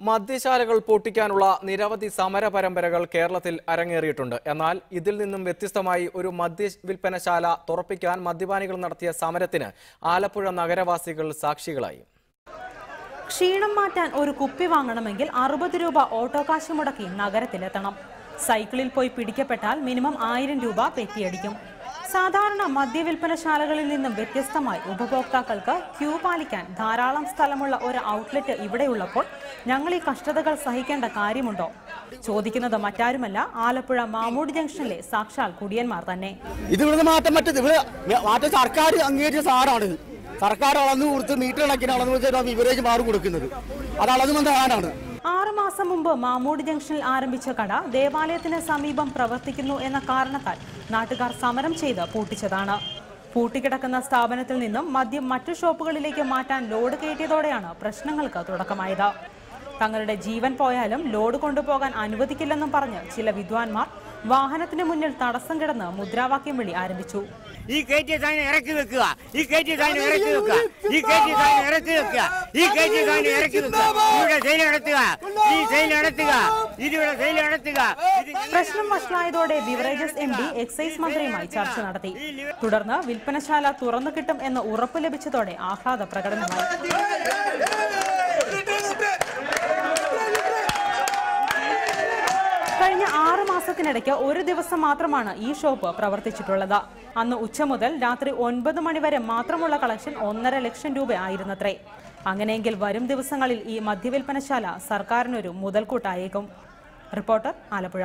മദ്യശാലകൾ പൂട്ടിക്കാനുള്ള നിരവധി സമര പരമ്പരകൾ കേരളത്തിൽ അരങ്ങേറിയിട്ടുണ്ട്. എന്നാൽ ഇതിൽ നിന്നും വ്യത്യസ്തമായി ഒരു മദ്യവിൽപ്പനശാല തുറപ്പിക്കാൻ മദ്യപാനികൾ നടത്തിയ സമരത്തിന് ആലപ്പുഴ നഗരവാസികൾ സാക്ഷികളായി. ക്ഷീണം മാറ്റാൻ ഒരു കുപ്പി വാങ്ങണമെങ്കിൽ 60 രൂപ ഓട്ടോ കാശ് മുടക്കി നഗരത്തിലെത്തണം. സൈക്കിളിൽ പോയി പിടിക്കപ്പെട്ടാൽ മിനിമം 1000 രൂപ പെറ്റിയടിക്കും. സാധാരണ മദ്യവിൽപ്പനശാലകളിൽ നിന്നും വ്യത്യസ്തമായി ഉപഭോക്താക്കൾക്ക് ക്യൂ പാലിക്കാൻ ധാരാളം സ്ഥലമുള്ള ഒരു ഔട്ട്ലെറ്റ് ഇവിടെയുള്ളപ്പോൾ ഞങ്ങൾ ഈ കഷ്ടതകൾ സഹിക്കേണ്ട കാര്യമുണ്ടോ? ചോദിക്കുന്നത് മറ്റാരുമല്ല, ആലപ്പുഴ മാമൂട് ജംഗ്ഷനിലെ സാക്ഷാൽ കുടിയന്മാർ തന്നെ. സർക്കാർ അംഗീകരിച്ച സാറാണ്. സർക്കാർ അളന്നു കൊടുത്ത് മീറ്റർ കണക്കിന് അളന്നു കൊടുത്ത് ബിവറേജ് മാറി കൊടുക്കുന്നത്. അത് അളന്നു സാധനമാണ്. 6 മാസം മുമ്പ് മാമൂട് ജംഗ്ഷനിൽ ആരംഭിച്ച കട ദേവാലയത്തിന് സമീപം പ്രവർത്തിക്കുന്നു എന്ന കാരണത്താൽ നാട്ടുകാർ സമരം ചെയ്ത് പൂട്ടിച്ചതാണ്. പൂട്ടിക്കിടക്കുന്ന സ്ഥാപനത്തിൽ നിന്നും മദ്യം മറ്റു ഷോപ്പുകളിലേക്ക് മാറ്റാൻ ലോഡ് കയറ്റിയതോടെയാണ് പ്രശ്നങ്ങൾക്ക് തുടക്കമായത്. തങ്ങളുടെ ജീവൻ പോയാലും ലോഡ് കൊണ്ടുപോകാൻ അനുവദിക്കില്ലെന്നും പറഞ്ഞ് ചില വിദ്വാൻമാർ വാഹനത്തിന് മുന്നിൽ തടസ്സം കിടന്ന് മുദ്രാവാക്യം വിളി ആരംഭിച്ചു. ഈ കയറ്റിയ സാധനം ഇറക്കി വെക്കുക, ഈ കയറ്റിയ സാധനം ഇറക്കി വെക്കുക, ഈ കയറ്റിയ സാധനം ഇറക്കി വെക്കുക, ഈ കയറ്റിയ സാധനം ഇറക്കി വെക്കുക, ഇവിടെ സെയിൽ നടത്തുക, ഈ സെയിൽ നടത്തുക, ഇതിവിടെ സെയിൽ നടത്തുക. പ്രശ്നം വഷളായതോടെ ബിവറേജസ് MD എക്സൈസ് മന്ത്രിയുമായി ചർച്ച നടത്തി. തുടർന്ന് വിൽപ്പനശാല തുറന്നു കിട്ടും എന്ന് ഉറപ്പ് ലഭിച്ചതോടെ ആഹ്ലാദ പ്രകടനമായി. കഴിഞ്ഞ 6 മാസത്തിനിടയ്ക്ക് ഒരു ദിവസം മാത്രമാണ് ഈ ഷോപ്പ് പ്രവർത്തിച്ചിട്ടുള്ളത്. അന്ന് ഉച്ച മുതൽ രാത്രി 9 മണി വരെ മാത്രമുള്ള കളക്ഷൻ 1.5 ലക്ഷം രൂപ ആയിരുന്നത്രേ. അങ്ങനെയെങ്കിൽ വരും ദിവസങ്ങളിൽ ഈ മദ്യവിൽപ്പനശാല സർക്കാരിനൊരു മുതൽക്കൂട്ടായേക്കും. റിപ്പോർട്ടർ, ആലപ്പുഴ.